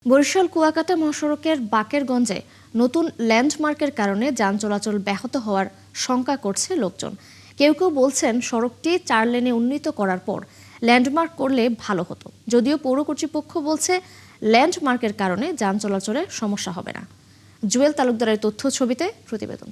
বরিশাল কুয়াকাটা মহাসড়কের বাকেরগঞ্জে নতুন ল্যান্ডমার্কের কারণে যান চলাচল ব্যাহত হওয়ার শঙ্কা করছে লোকজন। কেউ কেউ বলছেন সড়কটি 4 লেনে উন্নীত করার পর ল্যান্ডমার্ক করলে ভালো হতো, যদিও পৌর কর্তৃপক্ষ বলছে ল্যান্ডমার্কের কারণে যান চলাচলে সমস্যা হবে না। জুয়েল তালুকদারের তথ্য ছবিতে প্রতিবেদন।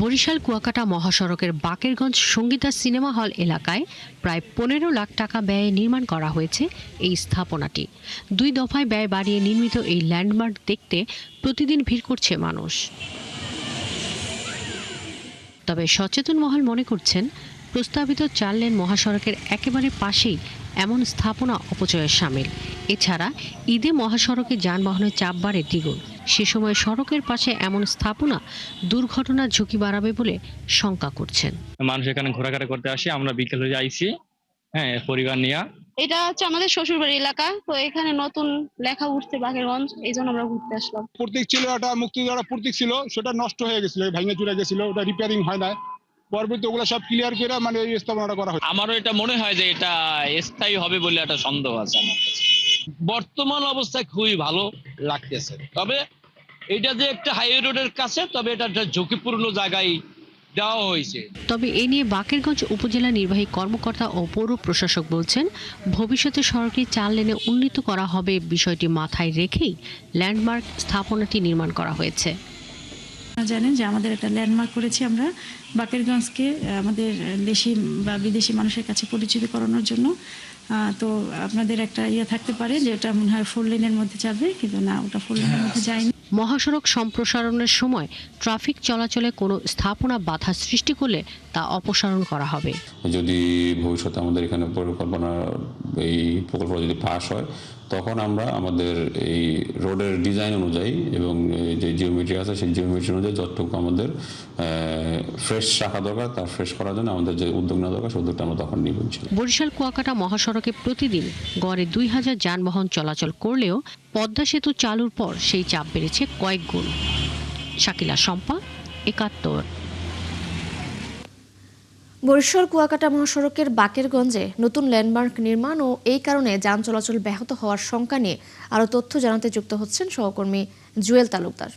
বরিশাল কুয়াকাটা মহাসড়কের বাকেরগঞ্জ সঙ্গীতা সিনেমা হল এলাকায় প্রায় 15 লাখ টাকা ব্যয়ে নির্মাণ করা হয়েছে এই স্থাপনাটি। 2 দফায় ব্যয় বাড়িয়ে নির্মিত এই ল্যান্ডমার্ক দেখতে প্রতিদিন ভিড় করছে মানুষ। তবে সচেতন মহল মনে করছেন প্রস্তাবিত 4 লেন মহাসড়কের একেবারে পাশেই এমন স্থাপনা অপচয়ের শামিল। এছাড়া ঈদে মহাসড়কে যানবাহনের চাপ বাড়ে দ্বিগুণ। সে সময় সড়কের পাশে এমন স্থাপনা দুর্ঘটনার ঝুঁকি বাড়াবে বলে শঙ্কা করছেন। মানুষ এখানে ঘোরাঘুরি করতে আসে, আমরা বিকেল হয়ে আইছি পরিবার নিয়ে। এটা হচ্ছে আমাদের শ্বশুরবাড়ি এলাকা, তো এখানে নতুন লেখা উঠছে বাকেরগঞ্জ, এই জন্য আমরা ঘুরতে আসলাম। প্রতীক ছিল, একটা মুক্তিযোদ্ধার প্রতীক ছিল, সেটা নষ্ট হয়ে গেছিল, ভেঙে চুরে গেছিল, ওটা রিপেয়ারিং হয় না। পরবর্তী ওগুলো সব ক্লিয়ার করে মানে এই স্থাপনাটা করা হয়। আমারও এটা মনে হয় যে এটা স্থায়ী হবে বলে একটা সন্দেহ আছে আমার কাছে। বর্তমান অবস্থায় খুবই ভালো লাগতেছে, তবে এটা যে একটা হাইওয়ে রোডের কাছে, তবে এটা একটা ঝুঁকিপূর্ণ জায়গায় দেওয়া হয়েছে। তবে এ নিয়ে বাকেরগঞ্জ উপজেলা নির্বাহী কর্মকর্তা ও পৌর প্রশাসক বলছেন, ভবিষ্যতে সড়কটি 4 লেনে উন্নীত করা হবে। বিষয়টি মাথায় রেখেই ল্যান্ডমার্ক স্থাপনাটি নির্মাণ করা হয়েছে। জানেন যে আমাদের একটা ল্যান্ডমার্ক করেছি আমরা বাকেরগঞ্জকে আমাদের দেশি বা বিদেশি মানুষের কাছে পরিচিত করানোর জন্য। তো আপনাদের একটা থাকতে পারে যে ওটা মনে হয় 4 লেনের মধ্যে যাবে, কিন্তু না, ওটা 4 লেনের মধ্যে যায়নি। মহাসড়ক সম্প্রসারণের সময় ট্রাফিক চলাচলে কোনো স্থাপনা বাধা সৃষ্টি করলে তা অপসারণ করা হবে। যদি ভবিষ্যতে আমাদের এখানে পরিকল্পনা এই প্রকল্প যদি পাস হয়, তখন আমরা আমাদের এই রোডের ডিজাইন অনুযায়ী এবং যে জিওমেট্রি আছে সেই জিওমেট্রি অনুযায়ী যতটুকু আমাদের ফ্রেশ রাখা দরকার, তার ফ্রেশ করার জন্য আমাদের যে উদ্যোগ নেওয়া দরকার সেই উদ্যোগটা আমরা তখন নিব। বরিশাল কুয়াকাটা মহাসড়কে প্রতিদিন গড়ে 2000 যানবাহন চলাচল করলেও পদ্মা সেতু চালুর পর সেই চাপ বেড়েছে কয়েক গুণ। শাকিলা শম্পা, 71। বরিশাল কুয়াকাটা মহাসড়কের বাকেরগঞ্জে নতুন ল্যান্ডমার্ক নির্মাণ ও এই কারণে যান চলাচল ব্যাহত হওয়ার শঙ্কা নিয়ে আরও তথ্য জানাতে যুক্ত হচ্ছেন সহকর্মী জুয়েল তালুকদার।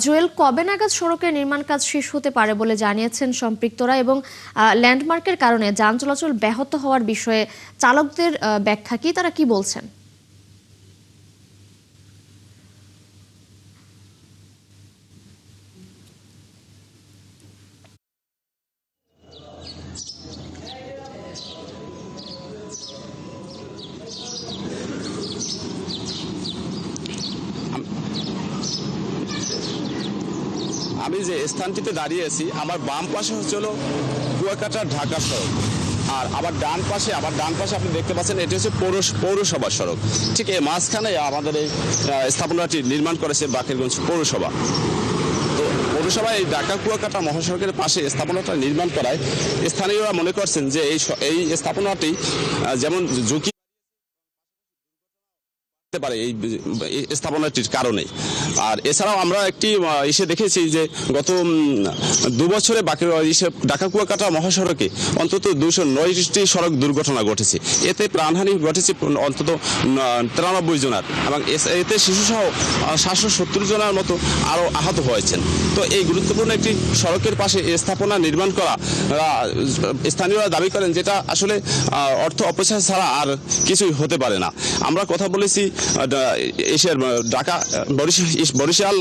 জুয়েল, কবে নাগাদ সড়কের নির্মাণ কাজ শেষ হতে পারে বলে জানিয়েছেন সম্পৃক্তরা, এবং ল্যান্ডমার্কের কারণে যান চলাচল ব্যাহত হওয়ার বিষয়ে চালকদের ব্যাখ্যা কি, তারা কি বলছেন? আমি যে স্থানটিতে দাঁড়িয়ে আছি, আমার বাম পাশে হচ্ছে হলো কুয়াকাটা ঢাকা সড়ক, আর আবার ডান পাশে আপনি দেখতে পাচ্ছেন এটি হচ্ছে পৌরসভা সড়ক। ঠিক এই মাঝখানে আমাদের এই স্থাপনাটি নির্মাণ করেছে বাকেরগঞ্জ পৌরসভা। তো পৌরসভা এই ঢাকা কুয়াকাটা মহাসড়কের পাশে স্থাপনাটা নির্মাণ করায় স্থানীয়রা মনে করছেন যে এই স্থাপনাটি যেমন ঝুঁকি পারে এই স্থাপনাটির কারণে। আর এছাড়াও আমরা একটি এসে দেখেছি যে গত 2 বছরে ঢাকা কুয়াকাটা মহাসড়কে অন্তত 209টি সড়ক দুর্ঘটনা ঘটেছে। এতে প্রাণহানি ঘটেছে অন্তত 93 জনের, এবং এতে শিশুসহ 770 জনের মতো আরও আহত হয়েছেন। তো এই গুরুত্বপূর্ণ একটি সড়কের পাশে স্থাপনা নির্মাণ করা স্থানীয়রা দাবি করেন যেটা আসলে অর্থ অপচয় ছাড়া আর কিছুই হতে পারে না। আমরা কথা বলেছি এশিয়ার ঢাকা বরিশাল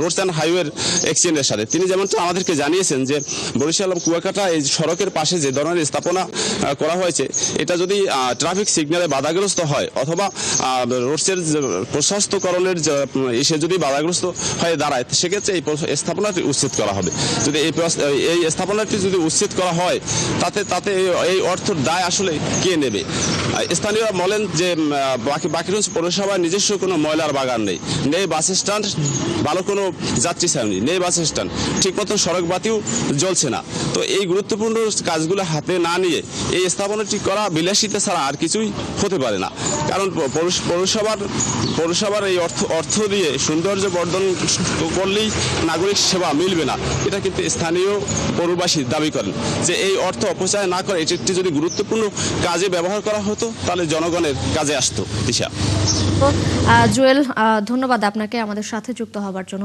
রোডস অ্যান্ড হাইওয়ের এক্সচেঞ্জের সাথে। তিনি যেমনটা আমাদেরকে জানিয়েছেন যে বরিশাল কুয়াকাটা এই সড়কের পাশে যে ধরনের স্থাপনা করা হয়েছে, এটা যদি ট্রাফিক সিগন্যালে বাধাগ্রস্ত হয় অথবা রোডসের প্রশস্তকরণের এসে যদি বাধাগ্রস্ত হয়ে দাঁড়ায়, সেক্ষেত্রে এই স্থাপনাটি উচ্ছেদ করা হবে। যদি এই স্থাপনাটি যদি উচ্ছেদ করা হয়, তাতে এই অর্থের দায় আসলে কে নেবে? স্থানীয়রা বলেন যে বাকেরগঞ্জ পৌরসভার নিজস্ব কোনো ময়লার বাগান নেই, নেই বাস স্ট্যান্ড, ভালো কোনো যাত্রী ছাউনি নেই, বাস স্ট্যান্ড ঠিক মতো সড়ক বাতিও জ্বলছে না। তো এই গুরুত্বপূর্ণ কাজগুলো হাতে না নিয়ে এই স্থাপনাটি করা বিলাসিতা ছাড়া আর কিছুই হতে পারে না। কারণ পৌরসভার এই অর্থ দিয়ে সৌন্দর্য বর্ধন করলেই নাগরিক সেবা মিলবে না, এটা কিন্তু স্থানীয় পৌরবাসী দাবি করেন যে এই অর্থ অপচয় না করে এটি যদি গুরুত্বপূর্ণ কাজে ব্যবহার করা হতো তাহলে জনগণের কাজে আসতো। দিশা। জুয়েল, ধন্যবাদ আপনাকে আমাদের সাথে যুক্ত হওয়ার জন্য।